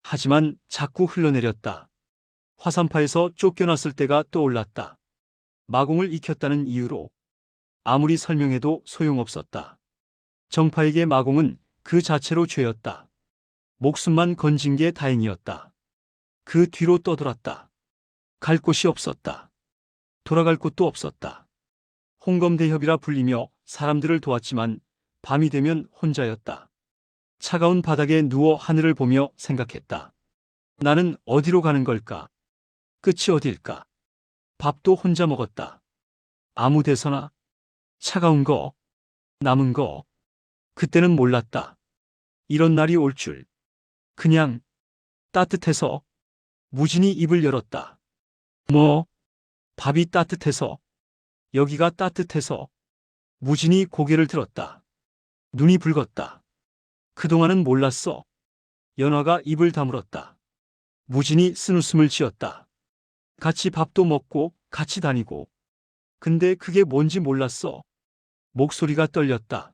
하지만 자꾸 흘러내렸다. 화산파에서 쫓겨났을 때가 떠올랐다. 마공을 익혔다는 이유로. 아무리 설명해도 소용없었다. 정파에게 마공은 그 자체로 죄였다. 목숨만 건진 게 다행이었다. 그 뒤로 떠돌았다. 갈 곳이 없었다. 돌아갈 곳도 없었다. 홍검대협이라 불리며 사람들을 도왔지만 밤이 되면 혼자였다. 차가운 바닥에 누워 하늘을 보며 생각했다. 나는 어디로 가는 걸까? 끝이 어딜까? 밥도 혼자 먹었다. 아무 데서나 차가운 거, 남은 거. 그때는 몰랐다. 이런 날이 올 줄. 그냥 따뜻해서 무진히 입을 열었다. 뭐? 밥이 따뜻해서, 여기가 따뜻해서. 무진히 고개를 들었다. 눈이 붉었다. 그동안은 몰랐어. 연화가 입을 다물었다. 무진히 쓴웃음을 지었다. 같이 밥도 먹고 같이 다니고. 근데 그게 뭔지 몰랐어. 목소리가 떨렸다.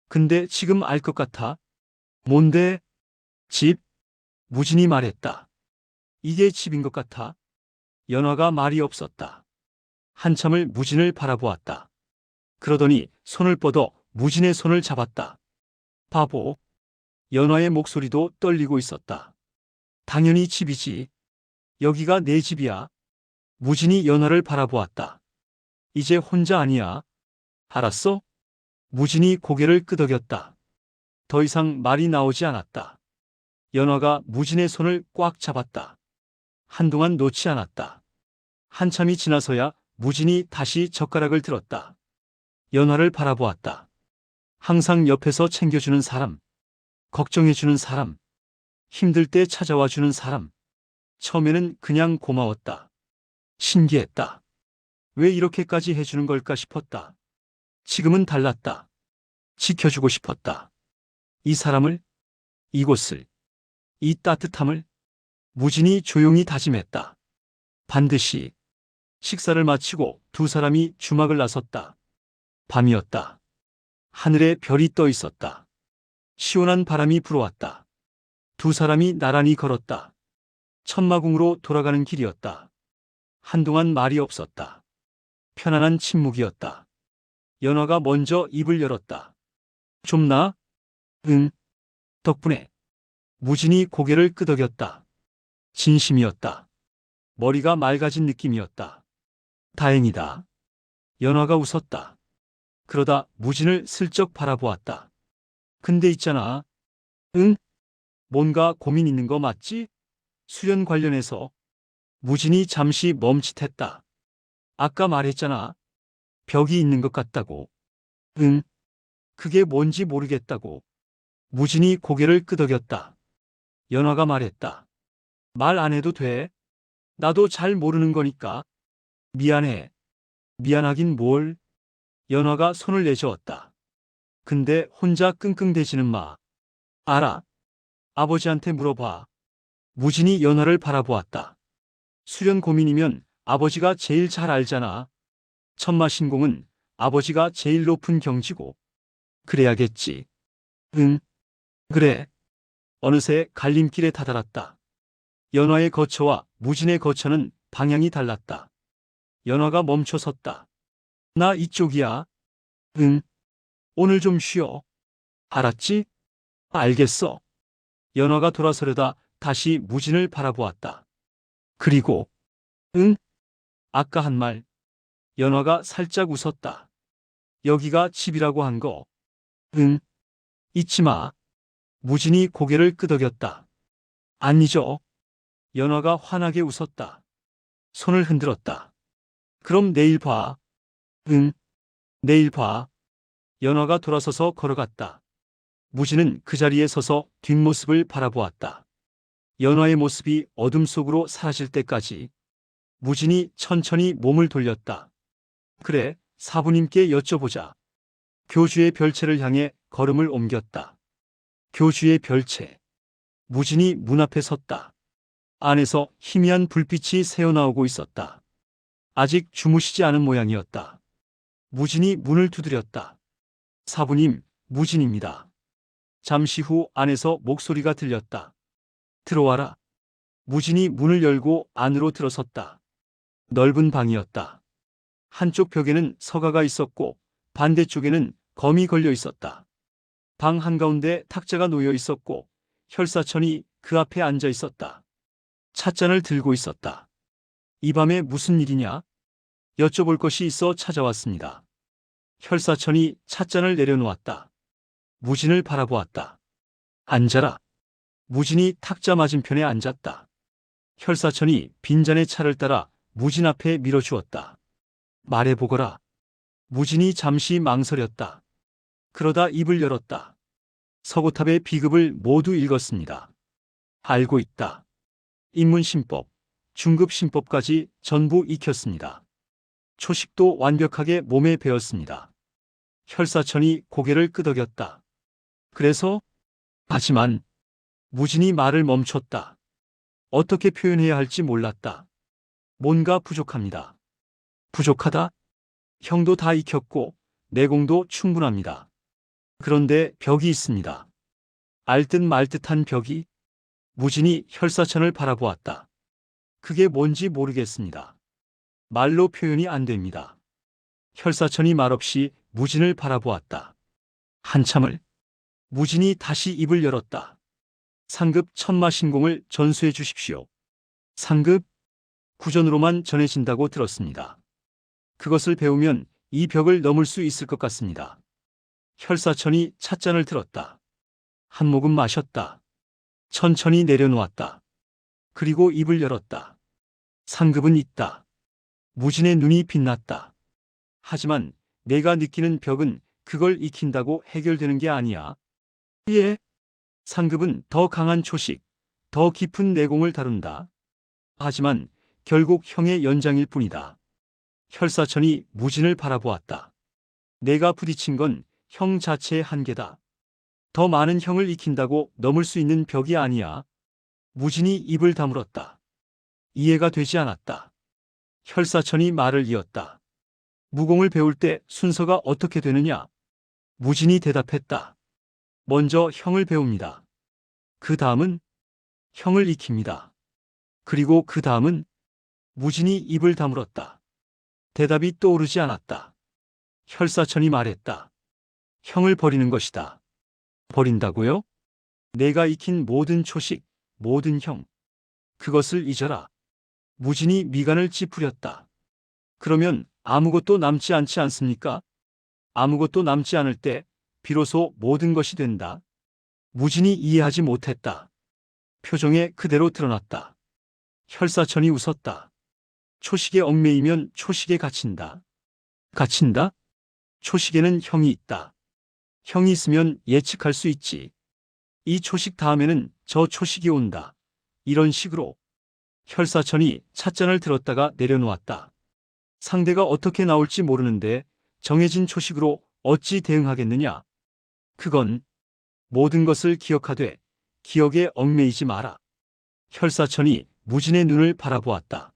근데 지금 알 것 같아. 뭔데? 집? 무진히 말했다. 이게 집인 것 같아. 연화가 말이 없었다. 한참을 무진을 바라보았다. 그러더니 손을 뻗어 무진의 손을 잡았다. 바보. 연화의 목소리도 떨리고 있었다. 당연히 집이지. 여기가 내 집이야. 무진이 연화를 바라보았다. 이제 혼자 아니야. 알았어? 무진이 고개를 끄덕였다. 더 이상 말이 나오지 않았다. 연화가 무진의 손을 꽉 잡았다. 한동안 놓지 않았다. 한참이 지나서야 무진이 다시 젓가락을 들었다. 연화를 바라보았다. 항상 옆에서 챙겨주는 사람, 걱정해주는 사람, 힘들 때 찾아와주는 사람. 처음에는 그냥 고마웠다. 신기했다. 왜 이렇게까지 해주는 걸까 싶었다. 지금은 달랐다. 지켜주고 싶었다. 이 사람을, 이곳을, 이 따뜻함을. 무진이 조용히 다짐했다. 반드시. 식사를 마치고 두 사람이 주막을 나섰다. 밤이었다. 하늘에 별이 떠 있었다. 시원한 바람이 불어왔다. 두 사람이 나란히 걸었다. 천마궁으로 돌아가는 길이었다. 한동안 말이 없었다. 편안한 침묵이었다. 연화가 먼저 입을 열었다. 좀 나? 응. 덕분에. 무진이 고개를 끄덕였다. 진심이었다. 머리가 맑아진 느낌이었다. 다행이다. 연화가 웃었다. 그러다 무진을 슬쩍 바라보았다. 근데 있잖아. 응? 뭔가 고민 있는 거 맞지? 수련 관련해서. 무진이 잠시 멈칫했다. 아까 말했잖아. 벽이 있는 것 같다고. 응. 그게 뭔지 모르겠다고. 무진이 고개를 끄덕였다. 연화가 말했다. 말 안 해도 돼. 나도 잘 모르는 거니까. 미안해. 미안하긴 뭘. 연화가 손을 내저었다. 근데 혼자 끙끙대지는 마. 알아. 아버지한테 물어봐. 무진이 연화를 바라보았다. 수련 고민이면 아버지가 제일 잘 알잖아. 천마신공은 아버지가 제일 높은 경지고. 그래야겠지. 응. 그래. 어느새 갈림길에 다다랐다. 연화의 거처와 무진의 거처는 방향이 달랐다. 연화가 멈춰 섰다. 나 이쪽이야. 응. 오늘 좀 쉬어. 알았지? 알겠어. 연화가 돌아서려다 다시 무진을 바라보았다. 그리고, 응? 아까 한 말. 연화가 살짝 웃었다. 여기가 집이라고 한 거. 응. 잊지 마. 무진이 고개를 끄덕였다. 안 잊어. 연화가 환하게 웃었다. 손을 흔들었다. 그럼 내일 봐. 응. 내일 봐. 연화가 돌아서서 걸어갔다. 무진은 그 자리에 서서 뒷모습을 바라보았다. 연화의 모습이 어둠 속으로 사라질 때까지. 무진이 천천히 몸을 돌렸다. 그래, 사부님께 여쭤보자. 교주의 별채를 향해 걸음을 옮겼다. 교주의 별채. 무진이 문 앞에 섰다. 안에서 희미한 불빛이 새어나오고 있었다. 아직 주무시지 않은 모양이었다. 무진이 문을 두드렸다. 사부님, 무진입니다. 잠시 후 안에서 목소리가 들렸다. 들어와라. 무진이 문을 열고 안으로 들어섰다. 넓은 방이었다. 한쪽 벽에는 서가가 있었고 반대쪽에는 검이 걸려 있었다. 방 한가운데 탁자가 놓여 있었고 혈사천이 그 앞에 앉아 있었다. 찻잔을 들고 있었다. 이 밤에 무슨 일이냐? 여쭤볼 것이 있어 찾아왔습니다. 혈사천이 찻잔을 내려놓았다. 무진을 바라보았다. 앉아라. 무진이 탁자 맞은편에 앉았다. 혈사천이 빈잔의 차를 따라 무진 앞에 밀어주었다. 말해보거라. 무진이 잠시 망설였다. 그러다 입을 열었다. 서고탑의 비급을 모두 읽었습니다. 알고 있다. 인문신법, 중급신법까지 전부 익혔습니다. 초식도 완벽하게 몸에 배웠습니다. 혈사천이 고개를 끄덕였다. 그래서? 하지만 무진이 말을 멈췄다. 어떻게 표현해야 할지 몰랐다. 뭔가 부족합니다. 부족하다? 형도 다 익혔고 내공도 충분합니다. 그런데 벽이 있습니다. 알듯 말듯한 벽이? 무진이 혈사천을 바라보았다. 그게 뭔지 모르겠습니다. 말로 표현이 안 됩니다. 혈사천이 말없이 무진을 바라보았다. 한참을 무진이 다시 입을 열었다. 상급 천마신공을 전수해 주십시오. 상급? 구전으로만 전해진다고 들었습니다. 그것을 배우면 이 벽을 넘을 수 있을 것 같습니다. 혈사천이 찻잔을 들었다. 한 모금 마셨다. 천천히 내려놓았다. 그리고 입을 열었다. 상급은 있다. 무진의 눈이 빛났다. 하지만 내가 느끼는 벽은 그걸 익힌다고 해결되는 게 아니야. 예. 상급은 더 강한 초식, 더 깊은 내공을 다룬다. 하지만 결국 형의 연장일 뿐이다. 혈사천이 무진을 바라보았다. 내가 부딪힌 건 형 자체의 한계다. 더 많은 형을 익힌다고 넘을 수 있는 벽이 아니야. 무진이 입을 다물었다. 이해가 되지 않았다. 혈사천이 말을 이었다. 무공을 배울 때 순서가 어떻게 되느냐? 무진이 대답했다. 먼저 형을 배웁니다. 그 다음은 형을 익힙니다. 그리고 그 다음은 무진이 입을 다물었다. 대답이 떠오르지 않았다. 혈사천이 말했다. 형을 버리는 것이다. 버린다고요? 내가 익힌 모든 초식, 모든 형. 그것을 잊어라. 무진이 미간을 찌푸렸다. 그러면 아무것도 남지 않지 않습니까? 아무것도 남지 않을 때 비로소 모든 것이 된다. 무진이 이해하지 못했다. 표정에 그대로 드러났다. 혈사천이 웃었다. 초식에 얽매이면 초식에 갇힌다. 갇힌다? 초식에는 형이 있다. 형이 있으면 예측할 수 있지. 이 초식 다음에는 저 초식이 온다. 이런 식으로. 혈사천이 찻잔을 들었다가 내려놓았다. 상대가 어떻게 나올지 모르는데 정해진 초식으로 어찌 대응하겠느냐? 그건 모든 것을 기억하되 기억에 얽매이지 마라. 혈사천이 무진의 눈을 바라보았다.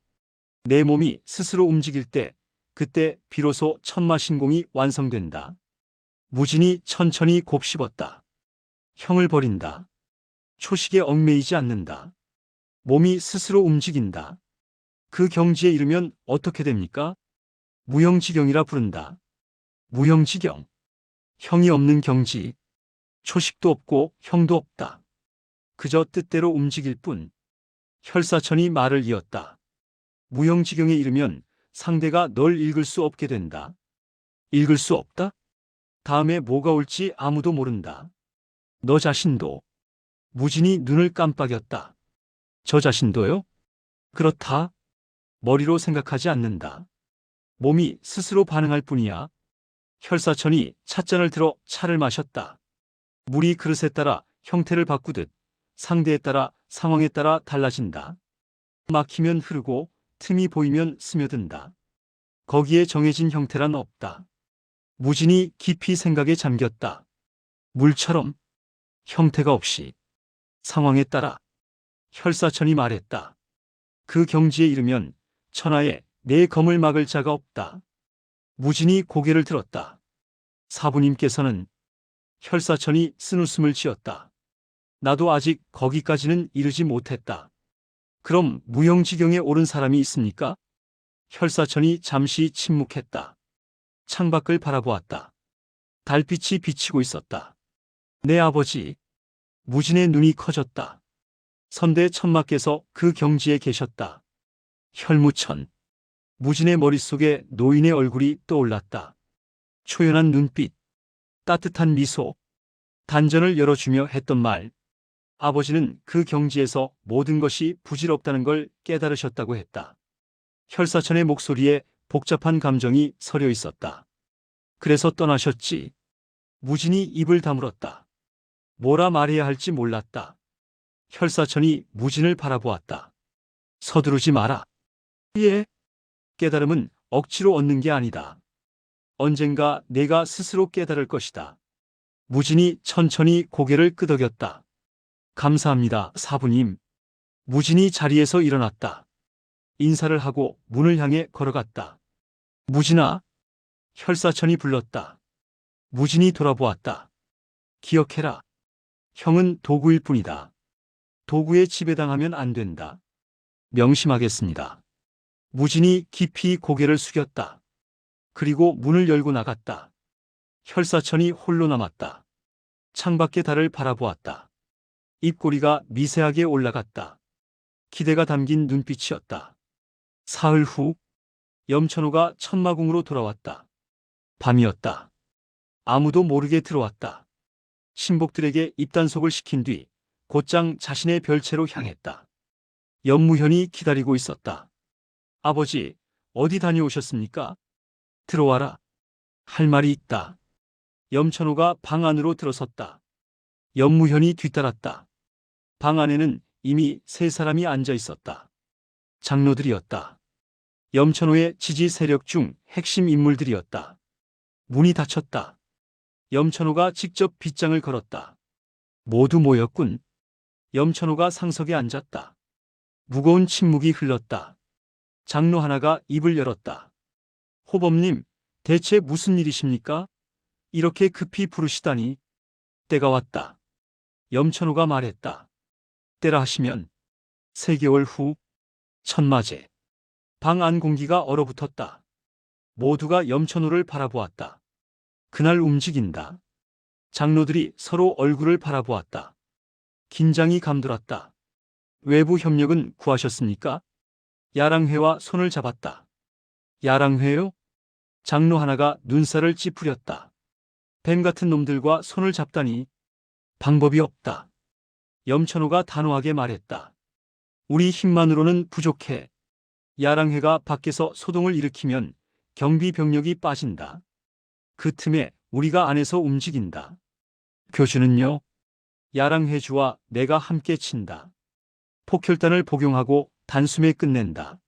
내 몸이 스스로 움직일 때 그때 비로소 천마신공이 완성된다. 무진이 천천히 곱씹었다. 형을 버린다. 초식에 얽매이지 않는다. 몸이 스스로 움직인다. 그 경지에 이르면 어떻게 됩니까? 무형지경이라 부른다. 무형지경. 형이 없는 경지. 초식도 없고 형도 없다. 그저 뜻대로 움직일 뿐. 혈사천이 말을 이었다. 무형지경에 이르면 상대가 널 읽을 수 없게 된다. 읽을 수 없다? 다음에 뭐가 올지 아무도 모른다. 너 자신도. 무진이 눈을 깜빡였다. 저 자신도요? 그렇다. 머리로 생각하지 않는다. 몸이 스스로 반응할 뿐이야. 혈사천이 찻잔을 들어 차를 마셨다. 물이 그릇에 따라 형태를 바꾸듯 상대에 따라 상황에 따라 달라진다. 막히면 흐르고 틈이 보이면 스며든다. 거기에 정해진 형태란 없다. 무진이 깊이 생각에 잠겼다. 물처럼 형태가 없이 상황에 따라. 혈사천이 말했다. 그 경지에 이르면 천하에 내 검을 막을 자가 없다. 무진이 고개를 들었다. 사부님께서는. 혈사천이 쓴웃음을 지었다. 나도 아직 거기까지는 이르지 못했다. 그럼 무형지경에 오른 사람이 있습니까? 혈사천이 잠시 침묵했다. 창밖을 바라보았다. 달빛이 비치고 있었다. 내 아버지. 무진의 눈이 커졌다. 선대 천마께서 그 경지에 계셨다. 혈무천. 무진의 머릿속에 노인의 얼굴이 떠올랐다. 초연한 눈빛, 따뜻한 미소, 단전을 열어주며 했던 말. 아버지는 그 경지에서 모든 것이 부질없다는 걸 깨달으셨다고 했다. 혈사천의 목소리에 복잡한 감정이 서려 있었다. 그래서 떠나셨지. 무진이 입을 다물었다. 뭐라 말해야 할지 몰랐다. 혈사천이 무진을 바라보았다. 서두르지 마라. 예. 깨달음은 억지로 얻는 게 아니다. 언젠가 내가 스스로 깨달을 것이다. 무진이 천천히 고개를 끄덕였다. 감사합니다, 사부님. 무진이 자리에서 일어났다. 인사를 하고 문을 향해 걸어갔다. 무진아. 혈사천이 불렀다. 무진이 돌아보았다. 기억해라. 형은 도구일 뿐이다. 도구에 지배당하면 안 된다. 명심하겠습니다. 무진이 깊이 고개를 숙였다. 그리고 문을 열고 나갔다. 혈사천이 홀로 남았다. 창밖의 달을 바라보았다. 입꼬리가 미세하게 올라갔다. 기대가 담긴 눈빛이었다. 사흘 후 염천호가 천마궁으로 돌아왔다. 밤이었다. 아무도 모르게 들어왔다. 신복들에게 입단속을 시킨 뒤 곧장 자신의 별채로 향했다. 연무현이 기다리고 있었다. 아버지, 어디 다녀오셨습니까? 들어와라. 할 말이 있다. 염천호가 방 안으로 들어섰다. 연무현이 뒤따랐다. 방 안에는 이미 세 사람이 앉아 있었다. 장로들이었다. 염천호의 지지 세력 중 핵심 인물들이었다. 문이 닫혔다. 염천호가 직접 빗장을 걸었다. 모두 모였군. 염천호가 상석에 앉았다. 무거운 침묵이 흘렀다. 장로 하나가 입을 열었다. 호범님, 대체 무슨 일이십니까? 이렇게 급히 부르시다니. 때가 왔다. 염천호가 말했다. 때라 하시면 3개월 후 천마제. 방 안 공기가 얼어붙었다. 모두가 염천호를 바라보았다. 그날 움직인다. 장로들이 서로 얼굴을 바라보았다. 긴장이 감돌았다. 외부 협력은 구하셨습니까? 야랑회와 손을 잡았다. 야랑회요? 장로 하나가 눈살을 찌푸렸다. 뱀 같은 놈들과 손을 잡다니. 방법이 없다. 염천호가 단호하게 말했다. 우리 힘만으로는 부족해. 야랑회가 밖에서 소동을 일으키면 경비 병력이 빠진다. 그 틈에 우리가 안에서 움직인다. 교주는요? 야랑회주와 내가 함께 친다. 폭혈단을 복용하고 단숨에 끝낸다.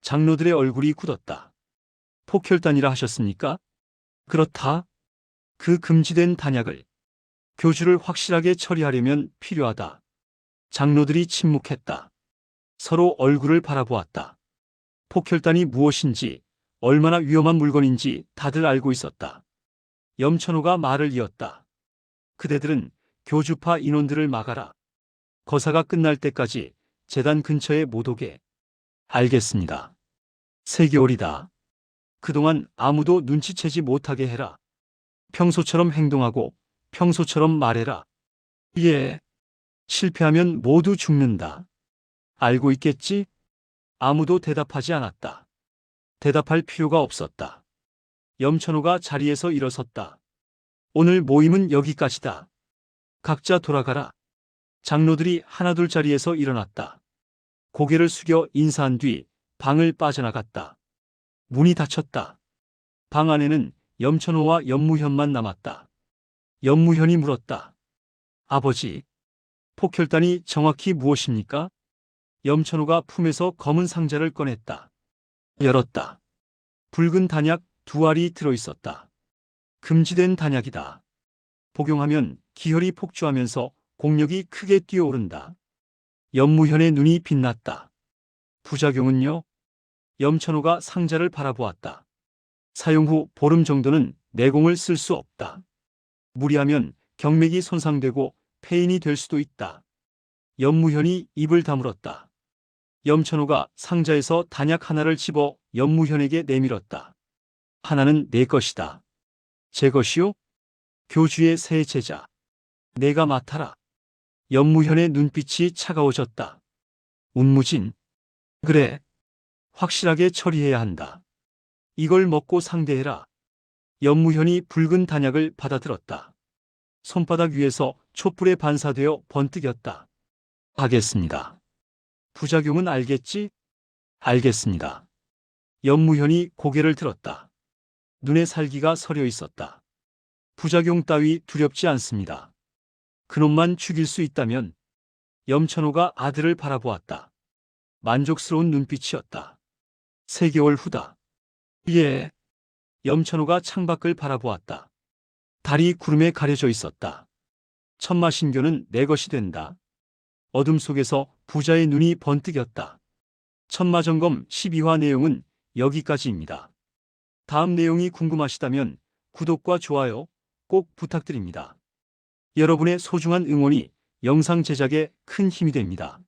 장로들의 얼굴이 굳었다. 폭혈단이라 하셨습니까? 그렇다. 그 금지된 단약을 교주를 확실하게 처리하려면 필요하다. 장로들이 침묵했다. 서로 얼굴을 바라보았다. 폭혈단이 무엇인지, 얼마나 위험한 물건인지 다들 알고 있었다. 염천호가 말을 이었다. 그대들은 교주파 인원들을 막아라. 거사가 끝날 때까지 재단 근처에 못 오게. 알겠습니다. 3개월이다. 그동안 아무도 눈치채지 못하게 해라. 평소처럼 행동하고 평소처럼 말해라. 예. 실패하면 모두 죽는다. 알고 있겠지? 아무도 대답하지 않았다. 대답할 필요가 없었다. 염천호가 자리에서 일어섰다. 오늘 모임은 여기까지다. 각자 돌아가라. 장로들이 하나둘 자리에서 일어났다. 고개를 숙여 인사한 뒤 방을 빠져나갔다. 문이 닫혔다. 방 안에는 염천호와 연무현만 남았다. 연무현이 물었다. 아버지, 폭혈단이 정확히 무엇입니까? 염천호가 품에서 검은 상자를 꺼냈다. 열었다. 붉은 단약 2알이 들어있었다. 금지된 단약이다. 복용하면 기혈이 폭주하면서 공력이 크게 뛰어오른다. 연무현의 눈이 빛났다. 부작용은요? 염천호가 상자를 바라보았다. 사용 후 보름 정도는 내공을 쓸 수 없다. 무리하면 경맥이 손상되고 폐인이 될 수도 있다. 연무현이 입을 다물었다. 염천호가 상자에서 단약 하나를 집어 연무현에게 내밀었다. 하나는 내 것이다. 제 것이요? 교주의 새 제자. 내가 맡아라. 연무현의 눈빛이 차가워졌다. 운무진. 그래. 확실하게 처리해야 한다. 이걸 먹고 상대해라. 연무현이 붉은 단약을 받아들었다. 손바닥 위에서 촛불에 반사되어 번뜩였다. 하겠습니다. 부작용은 알겠지? 알겠습니다. 연무현이 고개를 들었다. 눈에 살기가 서려 있었다. 부작용 따위 두렵지 않습니다. 그놈만 죽일 수 있다면. 염천호가 아들을 바라보았다. 만족스러운 눈빛이었다. 3개월 후다. 예. 염천호가 창밖을 바라보았다. 달이 구름에 가려져 있었다. 천마신교는 내 것이 된다. 어둠 속에서 부자의 눈이 번뜩였다. 천마점검 12화 내용은 여기까지입니다. 다음 내용이 궁금하시다면 구독과 좋아요 꼭 부탁드립니다. 여러분의 소중한 응원이 영상 제작에 큰 힘이 됩니다.